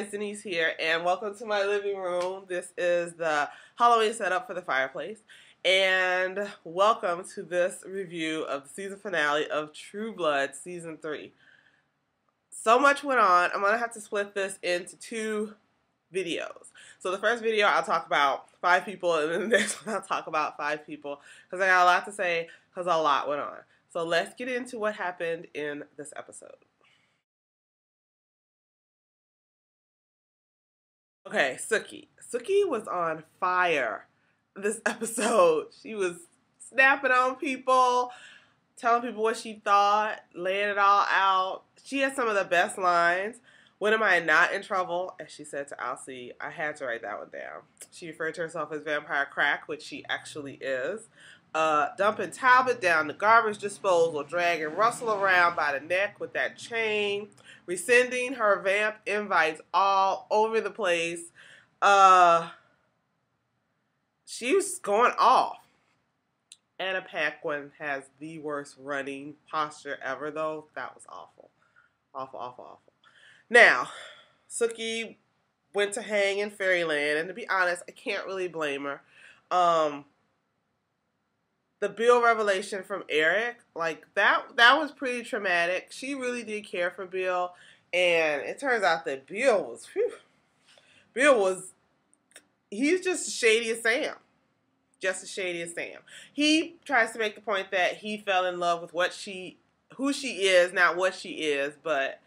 guys, Denise here, and welcome to my living room. This is the Halloween setup for the fireplace, and welcome to this review of the season finale of True Blood Season 3. So much went on. I'm going to have to split this into two videos. So the first video I'll talk about 5 people, and then the next one I'll talk about 5 people, because I got a lot to say, because a lot went on. So let's get into what happened in this episode. Okay, Sookie. Sookie was on fire this episode. She was snapping on people, telling people what she thought, laying it all out. She had some of the best lines. When am I not in trouble? As she said to Alcee. I had to write that one down. She referred to herself as Vampire Crack, which she actually is. Dumping Talbot down the garbage disposal, dragging Russell around by the neck with that chain, rescinding her vamp invites all over the place. She was going off. Anna Paquin has the worst running posture ever, though. That was awful. Awful, awful, awful. Now, Sookie went to hang in Fairyland, and to be honest, I can't really blame her. The Bill revelation from Eric, like that was pretty traumatic. She really did care for Bill, and it turns out that Bill was, he's just as shady as Sam. Just as shady as Sam. He tries to make the point that he fell in love with who she is, not what she is, but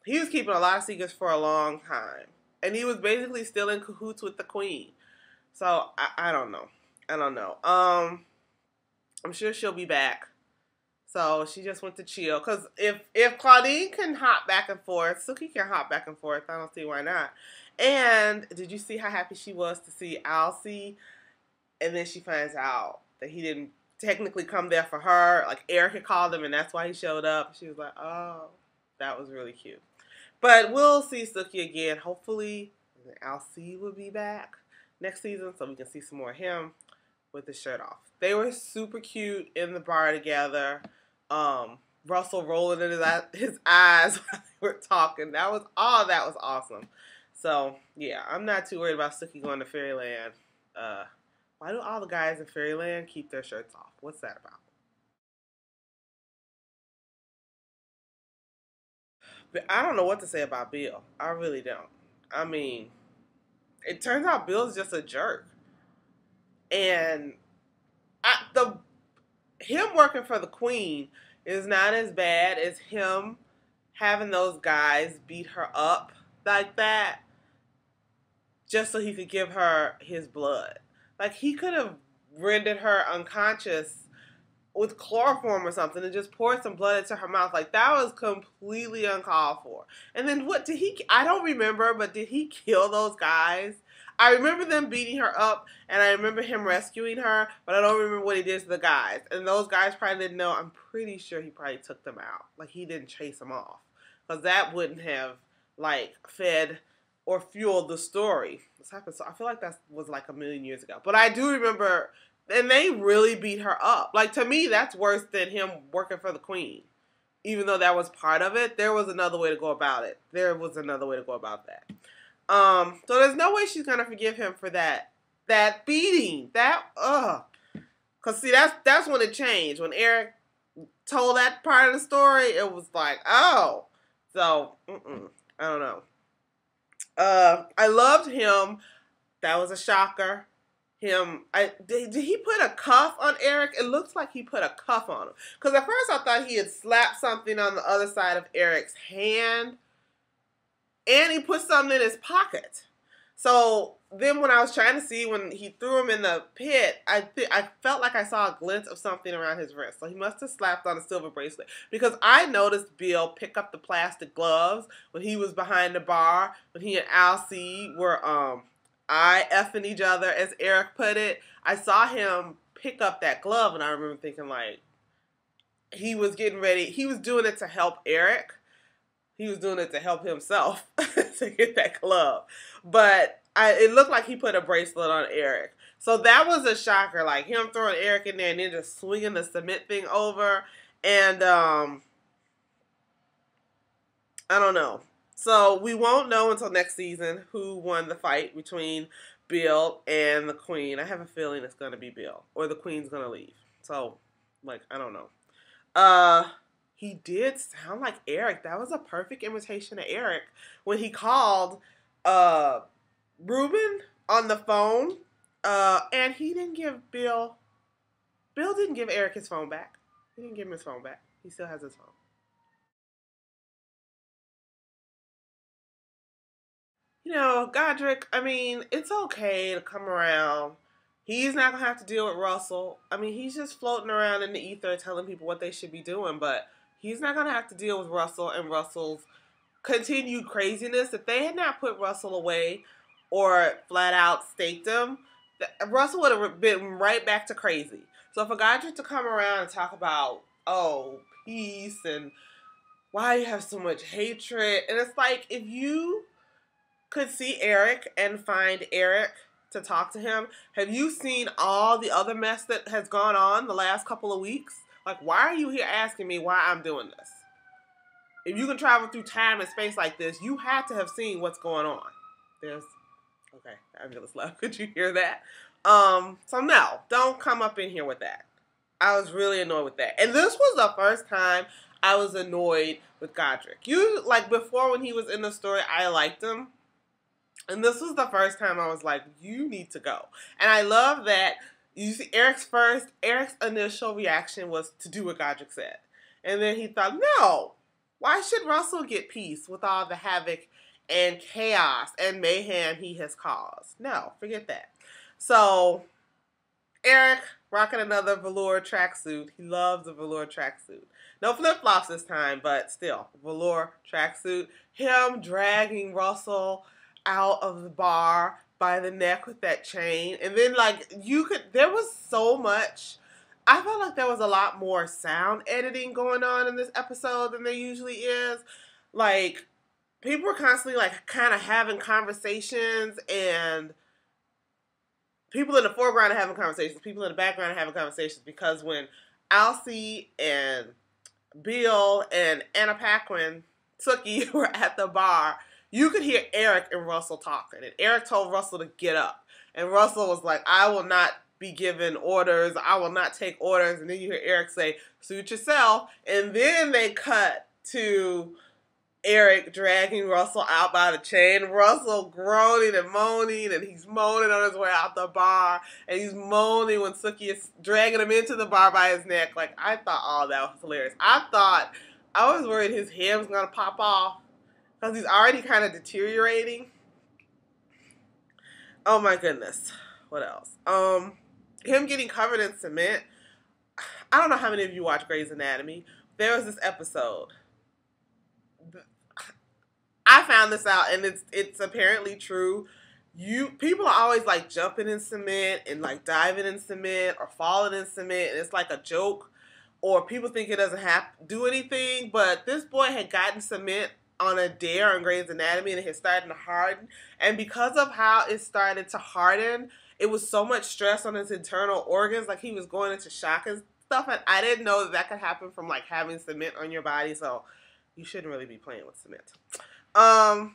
he was keeping a lot of secrets for a long time. And he was basically still in cahoots with the queen. So, I don't know. I don't know. I'm sure she'll be back. So, she just went to chill. Because if Claudine can hop back and forth, Sookie can hop back and forth. I don't see why not. And did you see how happy she was to see Alcee? And then she finds out that he didn't technically come there for her. Like, Eric had called him, and that's why he showed up. She was like, oh, that was really cute. But we'll see Sookie again. Hopefully, Alcee will be back next season so we can see some more of him with his shirt off. They were super cute in the bar together. Russell rolling in his eyes while they were talking. That was awesome. So, yeah, I'm not too worried about Sookie going to Fairyland. Why do all the guys in Fairyland keep their shirts off? What's that about? But I don't know what to say about Bill. I really don't. I mean, it turns out Bill's just a jerk. And him working for the queen is not as bad as him having those guys beat her up like that just so he could give her his blood. Like, he could have rendered her unconscious with chloroform or something and just poured some blood into her mouth. Like, that was completely uncalled for. And then what did he, I don't remember, but did he kill those guys? I remember them beating her up, and I remember him rescuing her, but I don't remember what he did to the guys. And those guys probably didn't know. I'm pretty sure he probably took them out. Like, he didn't chase them off. Because that wouldn't have, like, fed or fueled the story. This happened, so I feel like that was like a million years ago. But I do remember, and they really beat her up. Like, to me, that's worse than him working for the queen. Even though that was part of it, there was another way to go about it. There was another way to go about that. So there's no way she's gonna forgive him for that beating. Cause see, that's when it changed. When Eric told that part of the story, it was like, oh. So, I don't know. I loved him. That was a shocker. Did he put a cuff on Eric? It looks like he put a cuff on him. Because at first I thought he had slapped something on the other side of Eric's hand. And he put something in his pocket. So then when I was trying to see when he threw him in the pit, I felt like I saw a glint of something around his wrist. So he must have slapped on a silver bracelet. Because I noticed Bill pick up the plastic gloves when he was behind the bar. When he and Alcee were eye-effing each other, as Eric put it. I saw him pick up that glove, and I remember thinking, like, he was getting ready. He was doing it to help Eric. He was doing it to help himself to get that glove. But it looked like he put a bracelet on Eric. So that was a shocker. Like, him throwing Eric in there and then just swinging the cement thing over. And, I don't know. So we won't know until next season who won the fight between Bill and the Queen. I have a feeling it's gonna be Bill, or the Queen's gonna leave. So, like, I don't know. Uh, he did sound like Eric. That was a perfect imitation of Eric when he called uh Ruben on the phone. And he didn't give Bill. Bill didn't give Eric his phone back. He didn't give him his phone back. He still has his phone. Godric, I mean, it's okay to come around. He's not going to have to deal with Russell. I mean, he's just floating around in the ether telling people what they should be doing, but he's not going to have to deal with Russell and Russell's continued craziness. If they had not put Russell away or flat out staked him, Russell would have been right back to crazy. So for Godric to come around and talk about, oh, peace and why you have so much hatred, and it's like, if you could see Eric and find Eric to talk to him, have you seen all the other mess that has gone on the last couple of weeks? Like, why are you here asking me why I'm doing this? If you can travel through time and space like this, you had to have seen what's going on. Okay, Angela's left. Could you hear that? So no, don't come up in here with that. I was really annoyed with that. And this was the first time I was annoyed with Godric. Like, before when he was in the story, I liked him. And this was the first time I was like, you need to go. And I love that you see Eric's initial reaction was to do what Godric said. And then he thought, no, why should Russell get peace with all the havoc and chaos and mayhem he has caused? No, forget that. So Eric rocking another velour tracksuit. He loves a velour tracksuit. No flip-flops this time, but still, velour tracksuit. Him dragging Russell out of the bar by the neck with that chain. And then, like, there was so much. I felt like there was a lot more sound editing going on in this episode than there usually is. Like, people were constantly, like, kind of having conversations, and people in the foreground are having conversations, people in the background are having conversations, because when Alcee and Bill and Anna Paquin, Sookie, were at the bar, you could hear Eric and Russell talking. And Eric told Russell to get up. And Russell was like, I will not be given orders. I will not take orders. And then you hear Eric say, suit yourself. And then they cut to Eric dragging Russell out by the chain. Russell groaning and moaning, and he's moaning on his way out the bar, and he's moaning when Sookie is dragging him into the bar by his neck. Like, I thought all that was hilarious. I was worried his head was going to pop off, because he's already kind of deteriorating. Oh my goodness. What else? Him getting covered in cement. I don't know how many of you watch Grey's Anatomy. There was this episode. I found this out, and it's apparently true. People are always like jumping in cement and like diving in cement or falling in cement, and it's like a joke, or people think it doesn't do anything. But this boy had gotten cement on a dare on Grey's Anatomy, and it had started to harden. And because of how it started to harden, it was so much stress on his internal organs, like he was going into shock and stuff. And I didn't know that could happen from like having cement on your body. So you shouldn't really be playing with cement. I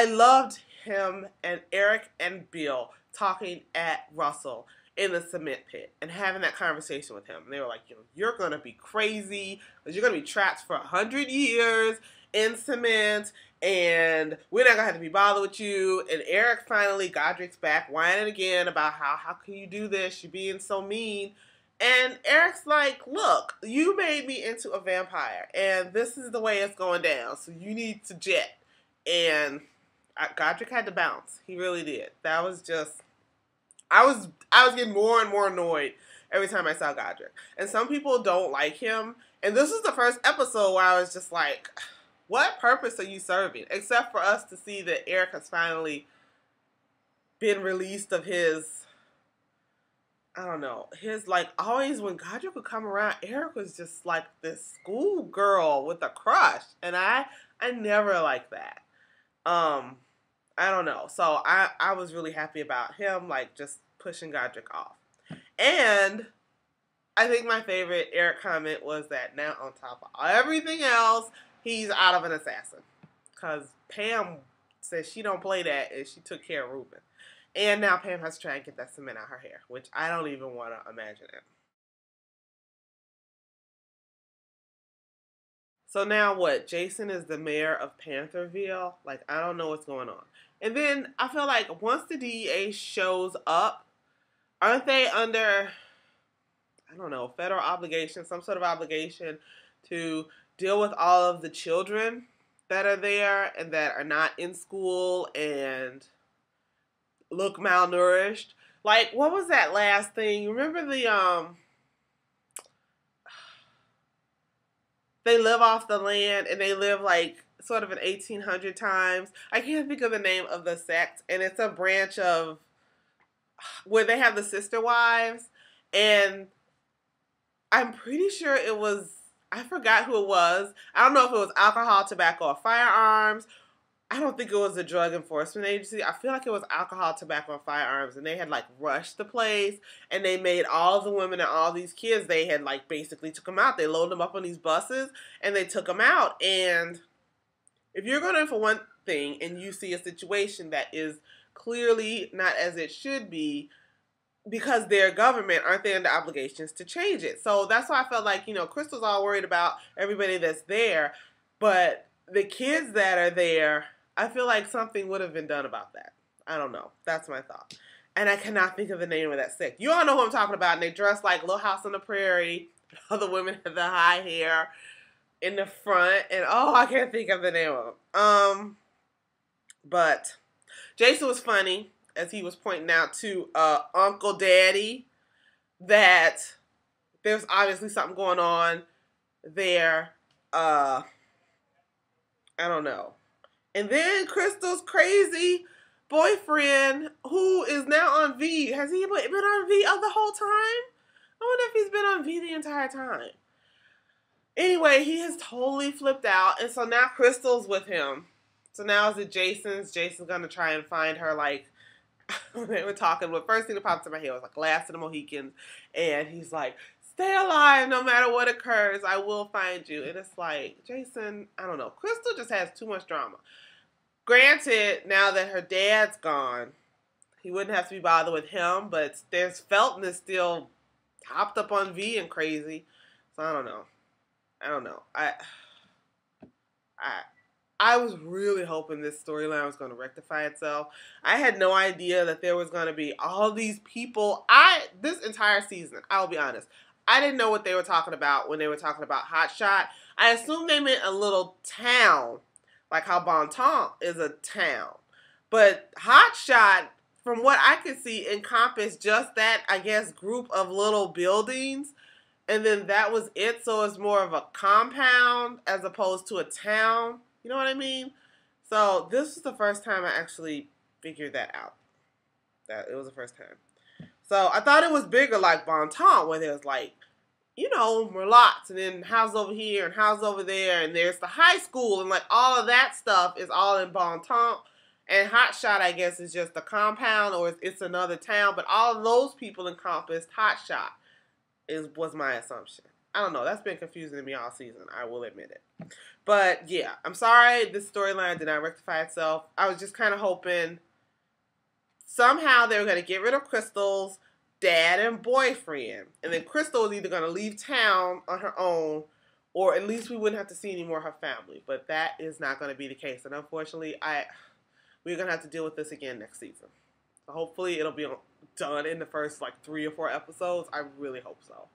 loved him and Eric and Bill talking at Russell in the cement pit and having that conversation with him. And they were like, you're going to be crazy because you're going to be trapped for 100 years in cement, and we're not going to have to be bothered with you. And Eric finally, Godric's back, whining again about how can you do this? You're being so mean. And Eric's like, look, you made me into a vampire, and this is the way it's going down, so you need to jet. And Godric had to bounce. He really did. That was just... I was getting more and more annoyed every time I saw Godric. And some people don't like him. And this was the first episode where I was just like, what purpose are you serving? Except for us to see that Eric has finally been released of his... I don't know. His, like, always when Godric would come around, Eric was just like this schoolgirl with a crush. And I never liked that. I don't know. So I was really happy about him, like, just pushing Godric off. And I think my favorite Eric comment was that now on top of everything else, he's out of an assassin. because Pam said she don't play that, and she took care of Ruben. And now Pam has to try and get that cement out her hair, which I don't even want to imagine it. So now what? Jason is the mayor of Pantherville? Like, I don't know what's going on. And then I feel like once the DEA shows up, aren't they under, I don't know, federal obligation, some sort of obligation to deal with all of the children that are there and that are not in school and look malnourished? Like, what was that last thing? Remember they live off the land and they live like sort of in 1800 times. I can't think of the name of the sect, and it's a branch of where they have the sister wives, and I'm pretty sure it was, I forgot who it was. I don't know if it was alcohol, tobacco, or firearms. I don't think it was a drug enforcement agency. I feel like it was alcohol, tobacco, and firearms, and they had like rushed the place, and they made all the women and all these kids, they had like basically took them out. They loaded them up on these buses, and they took them out. And if you're going in for one thing, and you see a situation that is clearly not as it should be, because they're government, aren't they under obligations to change it? So that's why I felt like, Crystal's all worried about everybody that's there, but the kids that are there, I feel like something would have been done about that. I don't know. That's my thought. And I cannot think of the name of that sect. You all know who I'm talking about. And they dress like Little House on the Prairie. Other women have the high hair in the front. And I can't think of the name of them. But Jason was funny as he was pointing out to Uncle Daddy that there's obviously something going on there. I don't know. And then Crystal's crazy boyfriend, who is now on V. Has he been on V the whole time? I wonder if he's been on V the entire time. Anyway, he has totally flipped out, and so now Crystal's with him. So now is it Jason's? Jason's gonna try and find her, like, they were talking, but first thing that popped in my head was like Last of the Mohicans, and he's like, stay alive no matter what occurs, I will find you. And it's like, Jason, I don't know. Crystal just has too much drama. Granted, now that her dad's gone, he wouldn't have to be bothered with him, but there's Felton is still hopped up on V and crazy. So I don't know. I was really hoping this storyline was going to rectify itself. I had no idea that there was going to be all these people. This entire season, I'll be honest, I didn't know what they were talking about when they were talking about Hot Shot. I assumed they meant a little town, like how Bon Temps is a town. But Hot Shot, from what I could see, encompassed just that, I guess, group of little buildings. And then that was it. So it's more of a compound as opposed to a town. You know what I mean? So this was the first time I actually figured that out. That it was the first time. So I thought it was bigger like Bon Temps, where there's like, Merlots, and then house over here and house over there, and there's the high school, and like all of that stuff is all in Bon Temps. And Hot Shot, I guess, is just a compound, or it's another town, but all of those people encompassed Hot Shot, was my assumption. I don't know. That's been confusing to me all season. I will admit it. But yeah, I'm sorry this storyline did not rectify itself. I was just kind of hoping somehow they were going to get rid of Crystal's dad and boyfriend. And then Crystal was either going to leave town on her own, or at least we wouldn't have to see any more of her family. But that is not going to be the case. And unfortunately, we're going to have to deal with this again next season. So hopefully it'll be done in the first 3 or 4 episodes. I really hope so.